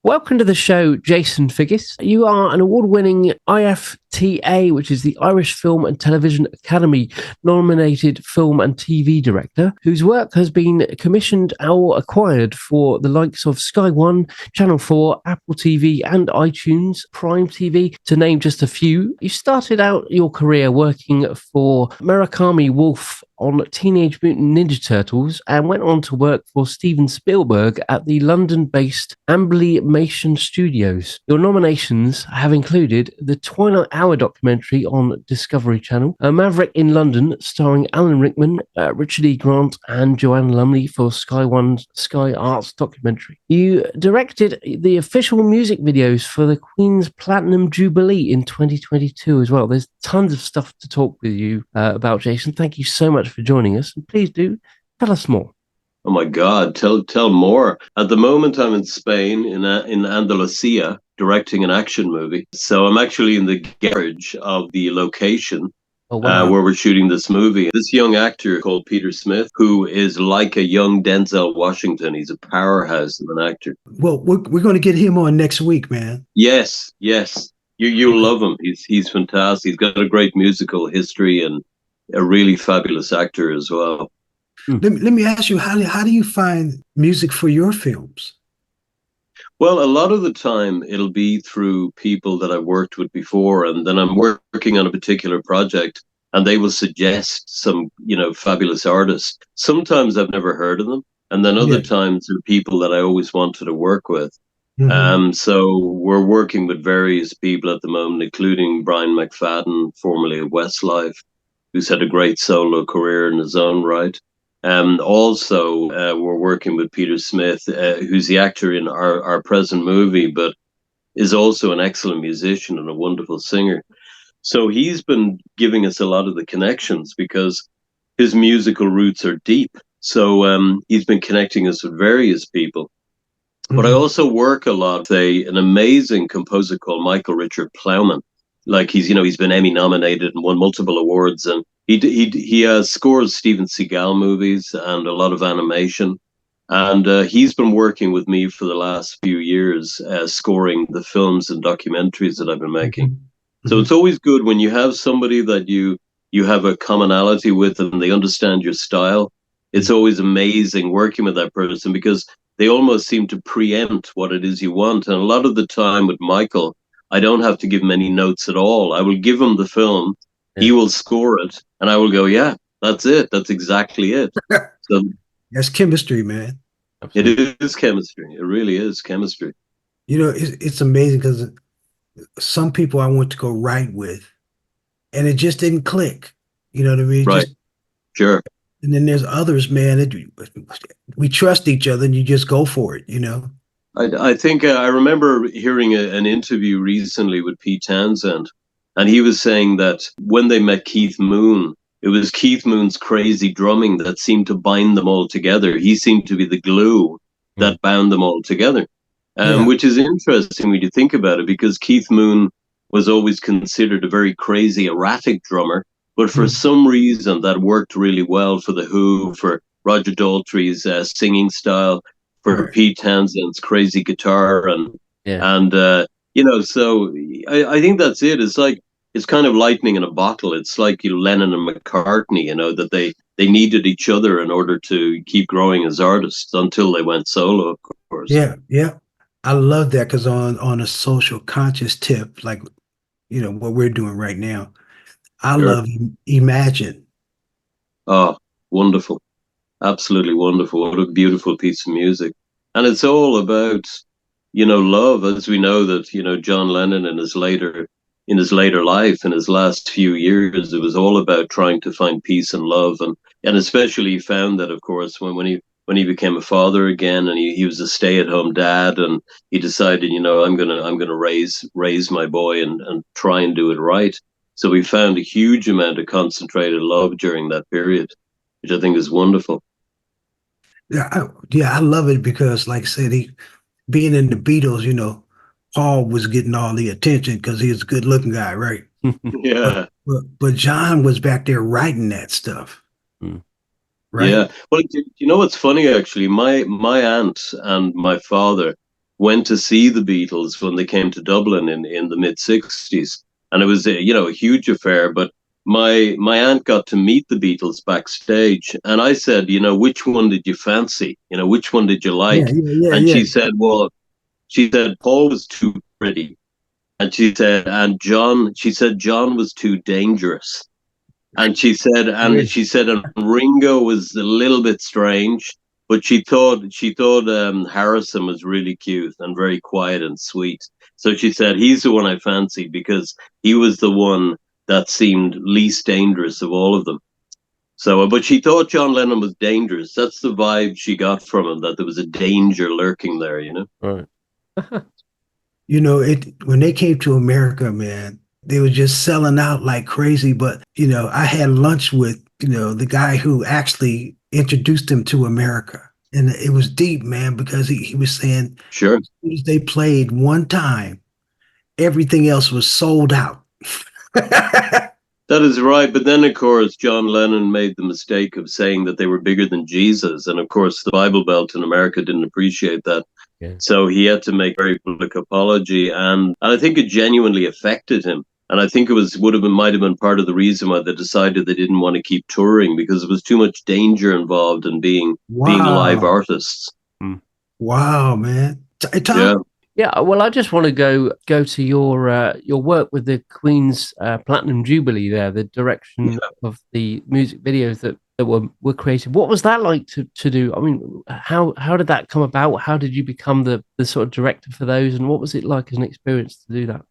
Welcome to the show, Jason Figgis. You are an award-winning IFTA, which is the Irish Film and Television Academy nominated film and TV director, whose work has been commissioned or acquired for the likes of Sky One, Channel 4, Apple TV and iTunes, Prime TV, to name just a few. You started out your career working for Murakami Wolf on Teenage Mutant Ninja Turtles and went on to work for Steven Spielberg at the London-based Amblimation Studios. Your nominations have included the Twilight Hour documentary on Discovery Channel, Maverick in London starring Alan Rickman, Richard E. Grant and Joanne Lumley for Sky One's Sky Arts documentary. You directed the official music videos for the Queen's Platinum Jubilee in 2022 as well. There's tons of stuff to talk with you about, Jason. Thank you so much for joining us, and please do tell us more. Oh my God, tell more. At the moment, I'm in Spain, in Andalusia, directing an action movie. So I'm actually in the garage of the location where we're shooting this movie. This young actor called Peter Smith, who is like a young Denzel Washington. He's a powerhouse of an actor. Well, we're going to get him on next week, man. Yes. You'll love him. He's fantastic. He's got a great musical history and a really fabulous actor as well. Let me ask you, how do you find music for your films? Well, a lot of the time it'll be through people that I've worked with before, and then I'm working on a particular project and they will suggest some, fabulous artists. Sometimes I've never heard of them, and then other times they're people that I always wanted to work with. So we're working with various people at the moment, including Brian McFadden, formerly of Westlife, who's had a great solo career in his own right. Also, we're working with Peter Smith, who's the actor in our present movie, but is also an excellent musician and a wonderful singer. So he's been giving us a lot of the connections because his musical roots are deep. So he's been connecting us with various people. But I also work a lot with an amazing composer called Michael Richard Plowman. Like he's been Emmy nominated and won multiple awards, and he scores Steven Seagal movies and a lot of animation, and he's been working with me for the last few years, scoring the films and documentaries that I've been making. So it's always good when you have somebody that you have a commonality with and they understand your style. It's always amazing working with that person because they almost seem to preempt what it is you want. And a lot of the time with Michael, I don't have to give him any notes at all. I will give him the film, he will score it, and I will go, yeah, that's it. That's exactly it. So that's chemistry, man. It is chemistry. It really is chemistry. It's amazing because some people I went to go write with, and it just didn't click. You know what I mean? Right. Sure. And then there's others, man, we trust each other and you just go for it, I think I remember hearing an interview recently with Pete Townsend, and he was saying that when they met Keith Moon, it was Keith Moon's crazy drumming that seemed to bind them all together. He seemed to be the glue that bound them all together, which is interesting when you think about it, because Keith Moon was always considered a very crazy, erratic drummer, but for some reason that worked really well for The Who, for Roger Daltrey's singing style, for Pete Townsend's crazy guitar, so I think that's it. It's kind of lightning in a bottle. It's like Lennon and McCartney, that they needed each other in order to keep growing as artists until they went solo, of course. Yeah. I love that because on a social conscious tip, like what we're doing right now, I love Imagine. Oh, wonderful. Absolutely wonderful. What a beautiful piece of music. And it's all about, love, as we know that, John Lennon in his later life, in his last few years, it was all about trying to find peace and love. And especially he found that, of course, when he became a father again, and he was a stay-at-home dad, and he decided, I'm gonna raise my boy and try and do it right. So we found a huge amount of concentrated love during that period, which I think is wonderful. I love it because, like I said, being in the Beatles, Paul was getting all the attention because he was a good-looking guy, right? Yeah. But John was back there writing that stuff. Right? Yeah. Well, you know what's funny, actually? My aunt and my father went to see the Beatles when they came to Dublin in the mid-60s. And it was, a huge affair. But my aunt got to meet the Beatles backstage. And I said, which one did you fancy? Which one did you Yeah, like? yeah, And yeah, she said, Paul was too pretty. And she said, John was too dangerous. And Really? she said, and Ringo was a little bit strange, but she thought Harrison was really cute and very quiet and sweet. So she said he's the one I fancied because he was the one that seemed least dangerous of all of them. So, but she thought John Lennon was dangerous. That's the vibe she got from him, that there was a danger lurking there, Right. It when they came to America, man, they were just selling out like crazy. But I had lunch with the guy who actually introduced them to America, and it was deep, man, because he was saying Sure. as soon as they played one time, everything else was sold out. That is right. But then, of course, John Lennon made the mistake of saying that they were bigger than Jesus. And of course, the Bible Belt in America didn't appreciate that. Yeah. So he had to make a very public apology. And I think it genuinely affected him. And I think might have been part of the reason why they decided they didn't want to keep touring, because there was too much danger involved in being live Wow. artists. Wow, man. Tom, Yeah. Yeah, well, I just want to go to your work with the Queen's Platinum Jubilee there, the direction of the music videos that were created. What was that like to do? I mean, how did that come about? How did you become the sort of director for those, and what was it like as an experience to do that?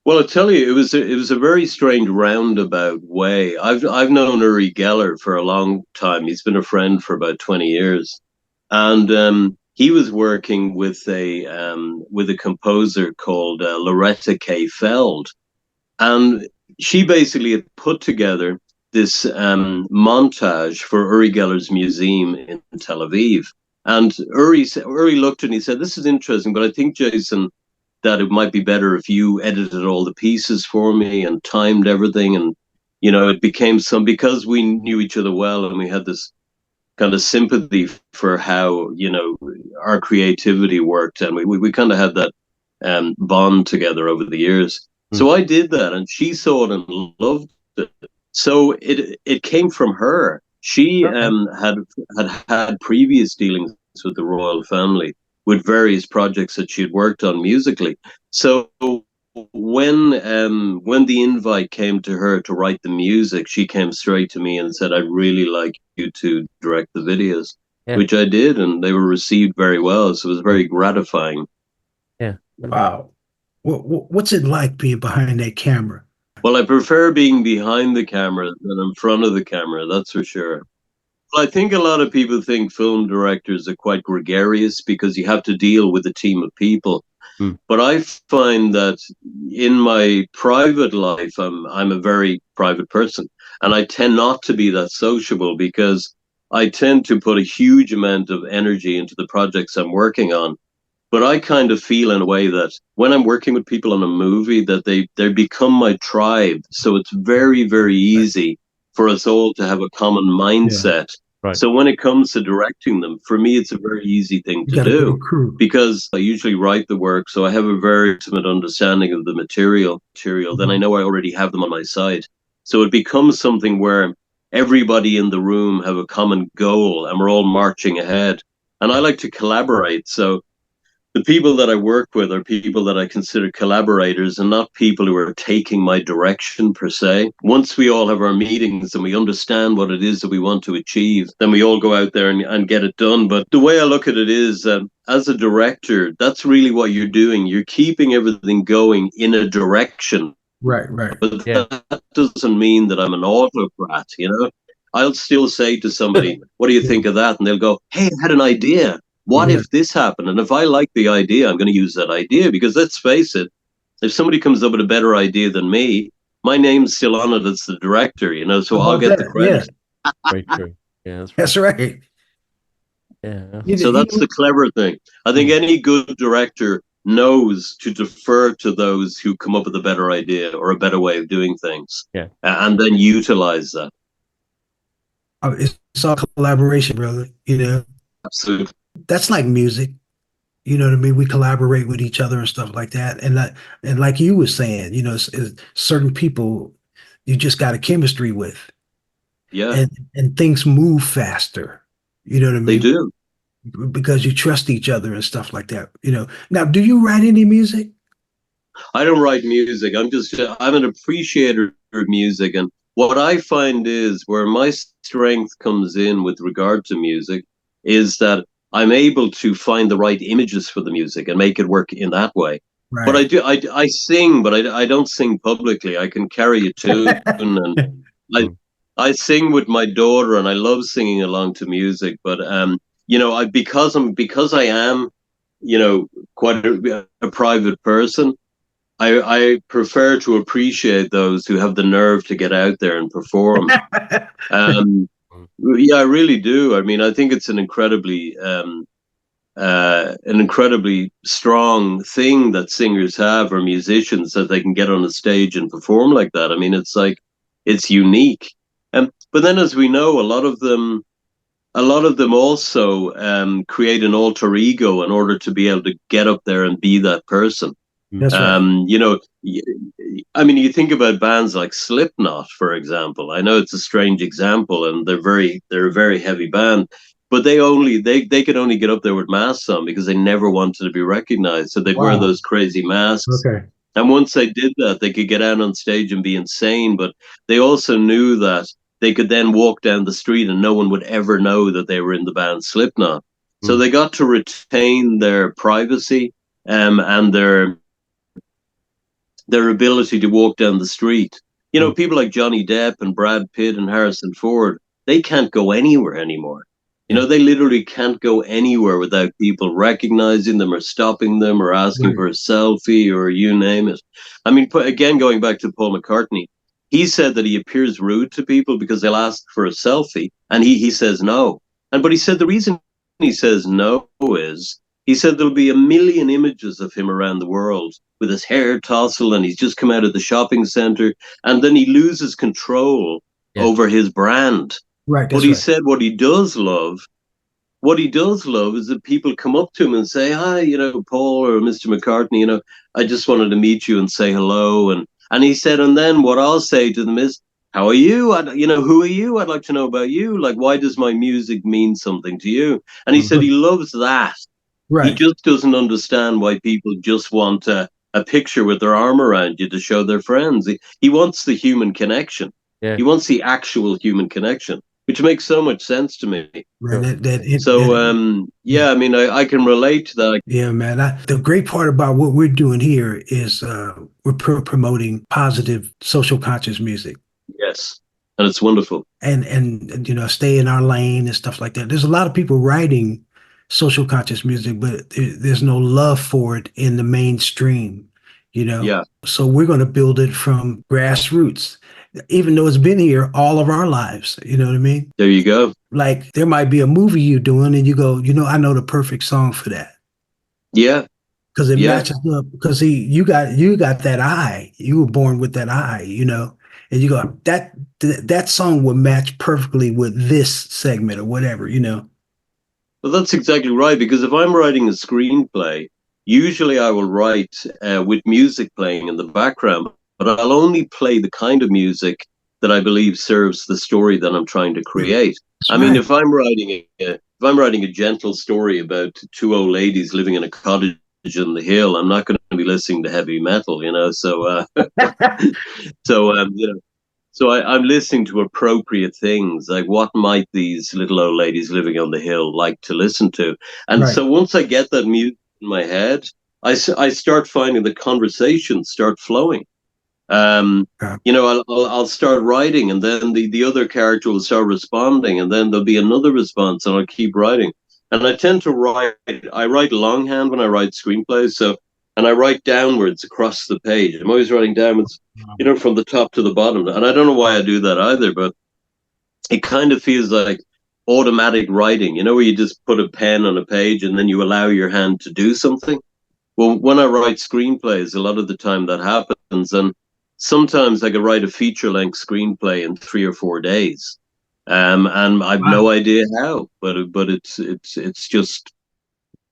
Well, I tell you, it was a very strange roundabout way. I've known Uri Geller for a long time. He's been a friend for about 20 years, and he was working with a composer called Loretta K. Feld, and she basically had put together this montage for Uri Geller's museum in Tel Aviv. And Uri looked and he said, "This is interesting, but I think, Jason, that it might be better if you edited all the pieces for me and timed everything." And, it became because we knew each other well and we had this kind of sympathy for how, our creativity worked. And we kind of had that bond together over the years. So I did that and she saw it and loved it. So it came from her. She had previous dealings with the royal family, with various projects that she had worked on musically. So when the invite came to her to write the music, she came straight to me and said, "I'd really like you to direct the videos," which I did, and they were received very well. So it was very gratifying. Yeah. wow. What's it like being behind that camera? Well, I prefer being behind the camera than in front of the camera, that's for sure. Well, I think a lot of people think film directors are quite gregarious because you have to deal with a team of people. But I find that in my private life, I'm a very private person, and I tend not to be that sociable because I tend to put a huge amount of energy into the projects I'm working on. But I kind of feel in a way that when I'm working with people on a movie, that they become my tribe. So it's very, very easy for us all to have a common mindset. Right. So when it comes to directing them, for me, it's a very easy thing You to got a do good crew. because I usually write the work. So I have a very intimate understanding of the material. Then I know I already have them on my side. So it becomes something where everybody in the room have a common goal and we're all marching ahead. And I like to collaborate. So the people that I work with are people that I consider collaborators and not people who are taking my direction per se. Once we all have our meetings and we understand what it is that we want to achieve, then we all go out there and get it done. But the way I look at it is as a director, that's really what you're doing. You're keeping everything going in a direction. Right. But that doesn't mean that I'm an autocrat, I'll still say to somebody, "What do you think of that?" And they'll go, "Hey, I had an idea. What if this happened?" And if I like the idea, I'm going to use that idea because let's face it, if somebody comes up with a better idea than me, my name's still on it as the director, so I'll get the credit. Yeah. Very true. Yeah, that's right. Yeah. So that's the clever thing. I think any good director knows to defer to those who come up with a better idea or a better way of doing things. Yeah. And then utilize that. It's all collaboration, brother. Absolutely. That's like music. You know what I mean? We collaborate with each other and stuff like that. And like you were saying, it's certain people you just got a chemistry with, Yeah, and things move faster. You know what I they mean? do. Because you trust each other and stuff like that. Now, do you write any music? I don't write music. I'm an appreciator of music. And what I find is where my strength comes in with regard to music is that I'm able to find the right images for the music and make it work in that way. But Right. I sing, but I don't sing publicly. I can carry a tune and I, I sing with my daughter and I love singing along to music. But, because I am, quite a private person, I prefer to appreciate those who have the nerve to get out there and perform. Um, yeah, I really do. I mean, I think it's an incredibly strong thing that singers have or musicians that they can get on a stage and perform like that. I mean, it's unique. But then, as we know, a lot of them also create an alter ego in order to be able to get up there and be that person. That's right. I mean, you think about bands like Slipknot, for example. I know it's a strange example, and they're a very heavy band, but they could only get up there with masks on because they never wanted to be recognized. So they'd wear Wow. those crazy masks. Okay. And once they did that, they could get out on stage and be insane. But they also knew that they could then walk down the street and no one would ever know that they were in the band Slipknot. So they got to retain their privacy and their ability to walk down the street. People like Johnny Depp and Brad Pitt and Harrison Ford, they can't go anywhere anymore. They literally can't go anywhere without people recognizing them or stopping them or asking Right. for a selfie or you name it. I mean, again, going back to Paul McCartney, he said that he appears rude to people because they'll ask for a selfie and he says no. But he said the reason he says no is he said there'll be a million images of him around the world with his hair tousled and he's just come out of the shopping center and then he loses control over his brand. Right. But That's he right. said what he does love is that people come up to him and say, "Hi, Paul or Mr. McCartney, I just wanted to meet you and say hello." And he said, and then what I'll say to them is, "How are you? Who are you? I'd like to know about you. Like, why does my music mean something to you?" And he said he loves that. He Right. just doesn't understand why people just want a picture with their arm around you to show their friends. He wants the human connection. Yeah. He wants the actual human connection, which makes so much sense to me. Right. I mean, I can relate to that. Yeah, man. The great part about what we're doing here is we're promoting positive social conscious music. Yes, and it's wonderful. And stay in our lane and stuff like that. There's a lot of people writing social conscious music, but there's no love for it in the mainstream. Yeah, So we're going to build it from grassroots, even though it's been here all of our lives. You know what I mean? there you go. Like there might be a movie you're doing, and you go, I know the perfect song for that. Yeah, Because it yeah. matches up. Because you got that eye. You were born with that eye, and you go that song would match perfectly with this segment or whatever. Well, that's exactly right. Because if I'm writing a screenplay, usually I will write with music playing in the background, but I'll only play the kind of music that I believe serves the story that I'm trying to create. That's I mean, right. if I'm writing a gentle story about two old ladies living in a cottage in the hill, I'm not going to be listening to heavy metal, So, I'm listening to appropriate things, like what might these little old ladies living on the hill like to listen to? And Right. so once I get that music in my head, I start finding the conversations start flowing. Yeah. I'll start writing, and then the other character will start responding, and then there'll be another response, and I'll keep writing. And I tend to write. I write longhand when I write screenplays, and I write downwards across the page. I'm always writing downwards, from the top to the bottom. And I don't know why I do that either, but it kind of feels like automatic writing. Where you just put a pen on a page and then you allow your hand to do something. Well, when I write screenplays, a lot of the time that happens, and sometimes I could write a feature-length screenplay in 3 or 4 days, and I've Wow. no idea how, but it's just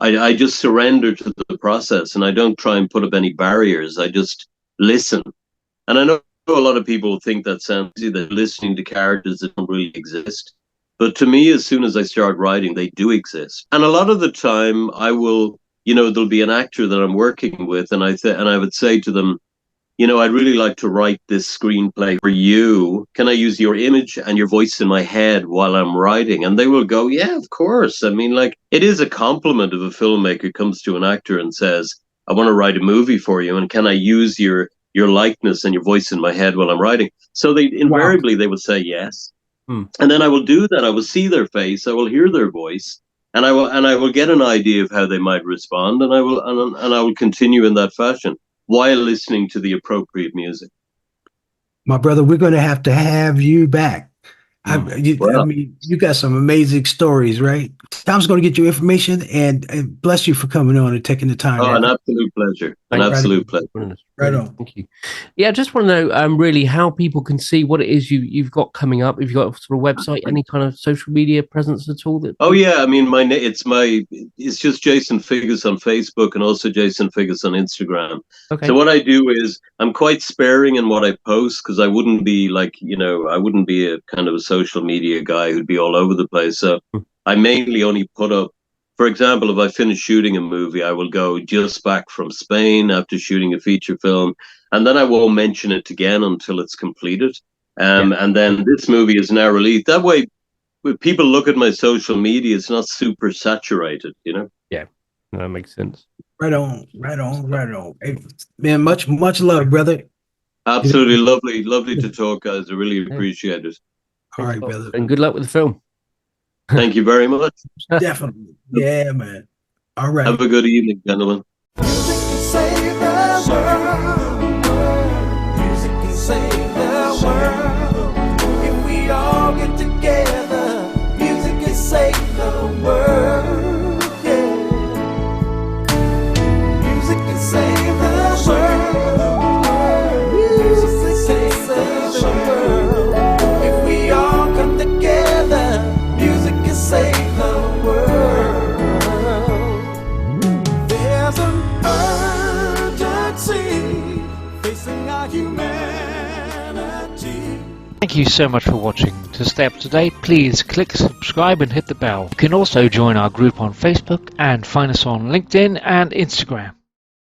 I just surrender to the process, and I don't try and put up any barriers. I just listen. And I know a lot of people think that sounds easy, that listening to characters that don't really exist. But to me, as soon as I start writing, they do exist. And a lot of the time I will, there'll be an actor that I'm working with, and I would say to them, I'd really like to write this screenplay for you. Can I use your image and your voice in my head while I'm writing? And they will go, yeah, of course. I mean, like, it is a compliment if a filmmaker comes to an actor and says, I want to write a movie for you, and can I use your likeness and your voice in my head while I'm writing? So they invariably they would say yes. And then I will do that. I will see their face, I will hear their voice, and I will get an idea of how they might respond, and I will continue in that fashion while listening to the appropriate music. My brother, we're going to have you back. I mean, you got some amazing stories, right? Tom's going to get your information, and bless you for coming on and taking the time. Oh, an absolute pleasure. An absolute pleasure. Right on. Thank you. Yeah, I just want to know really how people can see what it is you've got coming up. If you've got a sort of website, any kind of social media presence at all? Oh yeah, I mean, it's just Jason Figgis on Facebook, and also Jason Figgis on Instagram. Okay. So what I do is I'm quite sparing in what I post, because I wouldn't be I wouldn't be a kind of a social media guy who'd be all over the place. So I mainly only put up, for example, if I finish shooting a movie, I will go just back from Spain after shooting a feature film, and then I won't mention it again until it's completed. And then this movie is now released. That way, when people look at my social media, it's not super saturated, Yeah, that makes sense. Right on. Hey, man, much love, brother. Absolutely lovely to talk, guys. I really appreciate it. All right, brother. And good luck with the film. Thank you very much. Definitely. Yeah, man. All right. Have a good evening, gentlemen. Music can save the world. Music can save the world. If we all get together, music can save the world. Yeah. Music can save the world. Music can save the world. If we all come together, music can save the world. There's an urgency facing our humanity. Thank you so much for watching. To stay up to date, please click subscribe and hit the bell. You can also join our group on Facebook and find us on LinkedIn and Instagram.